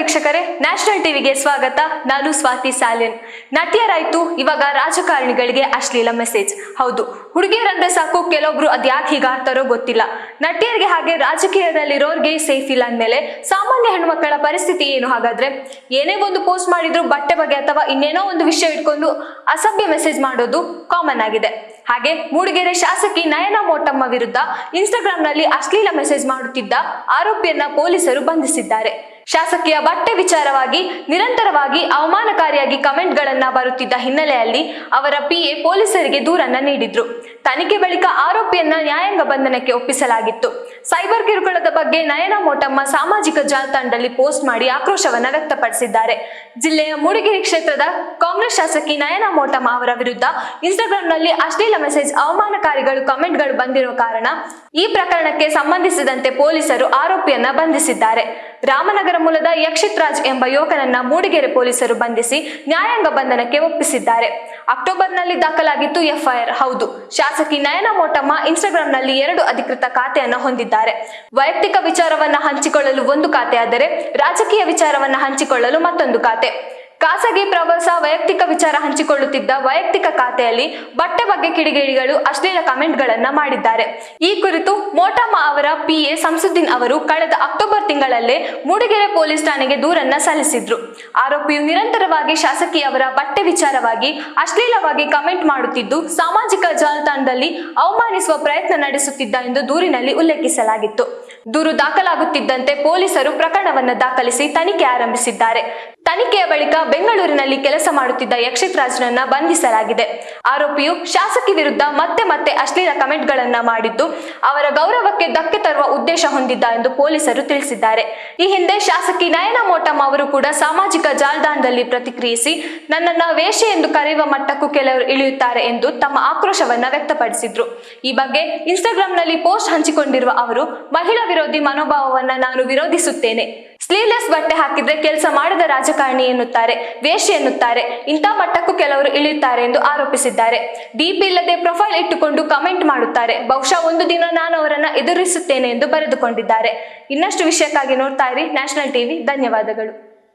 ವೀಕ್ಷಕರೇ, ನ್ಯಾಷನಲ್ ಟಿವಿಗೆ ಸ್ವಾಗತ. ನಾನು ಸ್ವಾತಿ ಸಾಲಿಯನ್. ನಟಿಯರಾಯ್ತು, ಇವಾಗ ರಾಜಕಾರಣಿಗಳಿಗೆ ಅಶ್ಲೀಲ ಮೆಸೇಜ್. ಹೌದು, ಹುಡುಗಿಯರಂದ್ರೆ ಸಾಕು, ಕೆಲವೊಬ್ರು ಅದ್ಯಾಕೆ ಹೀಗಾಡ್ತಾರೋ ಗೊತ್ತಿಲ್ಲ. ನಟಿಯರಿಗೆ ಹಾಗೆ ರಾಜಕೀಯದಲ್ಲಿರೋರ್ಗೆ ಸೇಫ್ ಇಲ್ಲ ಅಂದ್ಮೇಲೆ ಸಾಮಾನ್ಯ ಹೆಣ್ಮಕ್ಕಳ ಪರಿಸ್ಥಿತಿ ಏನು? ಹಾಗಾದ್ರೆ ಏನೇ ಒಂದು ಪೋಸ್ಟ್ ಮಾಡಿದ್ರು ಬಟ್ಟೆ ಬಗ್ಗೆ ಅಥವಾ ಇನ್ನೇನೋ ಒಂದು ವಿಷಯ ಇಟ್ಕೊಂಡು ಅಸಭ್ಯ ಮೆಸೇಜ್ ಮಾಡೋದು ಕಾಮನ್ ಆಗಿದೆ. ಹಾಗೆ ಮೂಡಿಗೆರೆ ಶಾಸಕಿ ನಯನಾ ಮೋಟಮ್ಮ ವಿರುದ್ಧ ಇನ್ಸ್ಟಾಗ್ರಾಂನಲ್ಲಿ ಅಶ್ಲೀಲ ಮೆಸೇಜ್ ಮಾಡುತ್ತಿದ್ದ ಆರೋಪಿಯನ್ನ ಪೊಲೀಸರು ಬಂಧಿಸಿದ್ದಾರೆ. ಶಾಸಕಿಯ ಬಟ್ಟೆ ವಿಚಾರವಾಗಿ ನಿರಂತರವಾಗಿ ಅವಮಾನಕಾರಿಯಾಗಿ ಕಮೆಂಟ್ಗಳನ್ನ ಬರುತ್ತಿದ್ದ ಹಿನ್ನೆಲೆಯಲ್ಲಿ ಅವರ ಪಿಎ ಪೊಲೀಸರಿಗೆ ದೂರನ್ನ ನೀಡಿದ್ರು. ತನಿಖೆ ಬಳಿಕ ಆರೋಪಿಯನ್ನ ನ್ಯಾಯಾಂಗ ಬಂಧನಕ್ಕೆ ಒಪ್ಪಿಸಲಾಗಿತ್ತು. ಸೈಬರ್ ಕಿರುಕುಳದ ಬಗ್ಗೆ ನಯನಾ ಮೋಟಮ್ಮ ಸಾಮಾಜಿಕ ಜಾಲತಾಣದಲ್ಲಿ ಪೋಸ್ಟ್ ಮಾಡಿ ಆಕ್ರೋಶವನ್ನ ವ್ಯಕ್ತಪಡಿಸಿದ್ದಾರೆ. ಜಿಲ್ಲೆಯ ಮೂಡಿಗೆರೆ ಕ್ಷೇತ್ರದ ಕಾಂಗ್ರೆಸ್ ಶಾಸಕಿ ನಯನಾ ಮೋಟಮ್ಮ ಅವರ ವಿರುದ್ಧ ಇನ್ಸ್ಟಾಗ್ರಾಂನಲ್ಲಿ ಅಶ್ಲೀಲ ಮೆಸೇಜ್, ಅವಮಾನಕಾರಿಗಳು ಕಮೆಂಟ್ಗಳು ಬಂದಿರುವ ಕಾರಣ ಈ ಪ್ರಕರಣಕ್ಕೆ ಸಂಬಂಧಿಸಿದಂತೆ ಪೊಲೀಸರು ಆರೋಪಿಯನ್ನ ಬಂಧಿಸಿದ್ದಾರೆ. ರಾಮನಗರ ಮೂಲದ ಯಕ್ಷಿತ್ ರಾಜ್ ಎಂಬ ಯುವಕನನ್ನ ಮೂಡಿಗೆರೆ ಪೊಲೀಸರು ಬಂಧಿಸಿ ನ್ಯಾಯಾಂಗ ಬಂಧನಕ್ಕೆ ಒಪ್ಪಿಸಿದ್ದಾರೆ. ಅಕ್ಟೋಬರ್ನಲ್ಲಿ ದಾಖಲಾಗಿತ್ತು ಎಫ್ಐಆರ್. ಹೌದು, ಶಾಸಕಿ ನಯನಾ ಮೋಟಮ್ಮ ಇನ್ಸ್ಟಾಗ್ರಾಂನಲ್ಲಿ 2 ಅಧಿಕೃತ ಖಾತೆಯನ್ನು ಹೊಂದಿದ್ದಾರೆ. ವೈಯಕ್ತಿಕ ವಿಚಾರವನ್ನ ಹಂಚಿಕೊಳ್ಳಲು ಒಂದು ಖಾತೆ, ಆದರೆ ರಾಜಕೀಯ ವಿಚಾರವನ್ನ ಹಂಚಿಕೊಳ್ಳಲು ಮತ್ತೊಂದು ಖಾತೆ. ಖಾಸಗಿ ಪ್ರವಾಸ, ವೈಯಕ್ತಿಕ ವಿಚಾರ ಹಂಚಿಕೊಳ್ಳುತ್ತಿದ್ದ ವೈಯಕ್ತಿಕ ಖಾತೆಯಲ್ಲಿ ಬಟ್ಟೆ ಬಗ್ಗೆ ಕಿಡಿಗೇಡಿಗಳು ಅಶ್ಲೀಲ ಕಮೆಂಟ್ಗಳನ್ನ ಮಾಡಿದ್ದಾರೆ. ಈ ಕುರಿತು ಮೋಟಮ್ಮ ಅವರ ಪಿಎ ಸಂಸುದ್ದೀನ್ ಅವರು ಕಳೆದ ಅಕ್ಟೋಬರ್ ತಿಂಗಳಲ್ಲೇ ಮೂಡಿಗೆರೆ ಪೊಲೀಸ್ ಠಾಣೆಗೆ ದೂರನ್ನ ಸಲ್ಲಿಸಿದ್ರು. ಆರೋಪಿಯು ನಿರಂತರವಾಗಿ ಶಾಸಕಿಯವರ ಬಟ್ಟೆ ವಿಚಾರವಾಗಿ ಅಶ್ಲೀಲವಾಗಿ ಕಮೆಂಟ್ ಮಾಡುತ್ತಿದ್ದು ಸಾಮಾಜಿಕ ಜಾಲತಾಣದಲ್ಲಿ ಅವಮಾನಿಸುವ ಪ್ರಯತ್ನ ನಡೆಸುತ್ತಿದ್ದ ಎಂದು ದೂರಿನಲ್ಲಿ ಉಲ್ಲೇಖಿಸಲಾಗಿತ್ತು. ದೂರು ದಾಖಲಾಗುತ್ತಿದ್ದಂತೆ ಪೊಲೀಸರು ಪ್ರಕರಣವನ್ನು ದಾಖಲಿಸಿ ತನಿಖೆ ಆರಂಭಿಸಿದ್ದಾರೆ. ತನಿಖೆಯ ಬಳಿಕ ಬೆಂಗಳೂರಿನಲ್ಲಿ ಕೆಲಸ ಮಾಡುತ್ತಿದ್ದ ಯಕ್ಷಿತ್ ರಾಜ್ನನ್ನ ಬಂಧಿಸಲಾಗಿದೆ. ಆರೋಪಿಯು ಶಾಸಕಿ ವಿರುದ್ಧ ಮತ್ತೆ ಅಶ್ಲೀಲ ಕಮೆಂಟ್ಗಳನ್ನ ಮಾಡಿದ್ದು ಅವರ ಗೌರವಕ್ಕೆ ಧಕ್ಕೆ ತರುವ ಉದ್ದೇಶ ಹೊಂದಿದ್ದ ಎಂದು ಪೊಲೀಸರು ತಿಳಿಸಿದ್ದಾರೆ. ಈ ಹಿಂದೆ ಶಾಸಕಿ ನಯನಾ ಮೋಟಮ್ಮ ಅವರು ಕೂಡ ಸಾಮಾಜಿಕ ಜಾಲತಾಣದಲ್ಲಿ ಪ್ರತಿಕ್ರಿಯಿಸಿ ನನ್ನನ್ನ ವೇಶ್ಯೆ ಎಂದು ಕರೆಯುವ ಮಟ್ಟಕ್ಕೂ ಕೆಲವರು ಇಳಿಯುತ್ತಾರೆ ಎಂದು ತಮ್ಮ ಆಕ್ರೋಶವನ್ನ ವ್ಯಕ್ತಪಡಿಸಿದ್ರು. ಈ ಬಗ್ಗೆ ಇನ್ಸ್ಟಾಗ್ರಾಂನಲ್ಲಿ ಪೋಸ್ಟ್ ಹಂಚಿಕೊಂಡಿರುವ ಅವರು, ಮಹಿಳಾ ವಿರೋಧಿ ಮನೋಭಾವವನ್ನ ನಾನು ವಿರೋಧಿಸುತ್ತೇನೆ. ಸ್ಲೀವ್ಲೆಸ್ ಬಟ್ಟೆ ಹಾಕಿದ್ರೆ ಕೆಲಸ ಮಾಡದ ರಾಜಕಾರಣಿ ಎನ್ನುತ್ತಾರೆ, ವೇಶ್ಯೆ ಎನ್ನುತ್ತಾರೆ. ಇಂಥ ಮಟ್ಟಕ್ಕೂ ಕೆಲವರು ಇಳಿಯುತ್ತಾರೆ ಎಂದು ಆರೋಪಿಸಿದ್ದಾರೆ. ಡಿಪಿ ಇಲ್ಲದೆ ಪ್ರೊಫೈಲ್ ಇಟ್ಟುಕೊಂಡು ಕಮೆಂಟ್ ಮಾಡುತ್ತಾರೆ. ಬಹುಶಃ ಒಂದು ದಿನ ನಾನು ಅವರನ್ನ ಎದುರಿಸುತ್ತೇನೆ ಎಂದು ಬರೆದುಕೊಂಡಿದ್ದಾರೆ. ಇನ್ನಷ್ಟು ವಿಷಯಕ್ಕಾಗಿ ನೋಡ್ತಾ ಇರಿ ನ್ಯಾಷನಲ್ ಟಿವಿ. ಧನ್ಯವಾದಗಳು.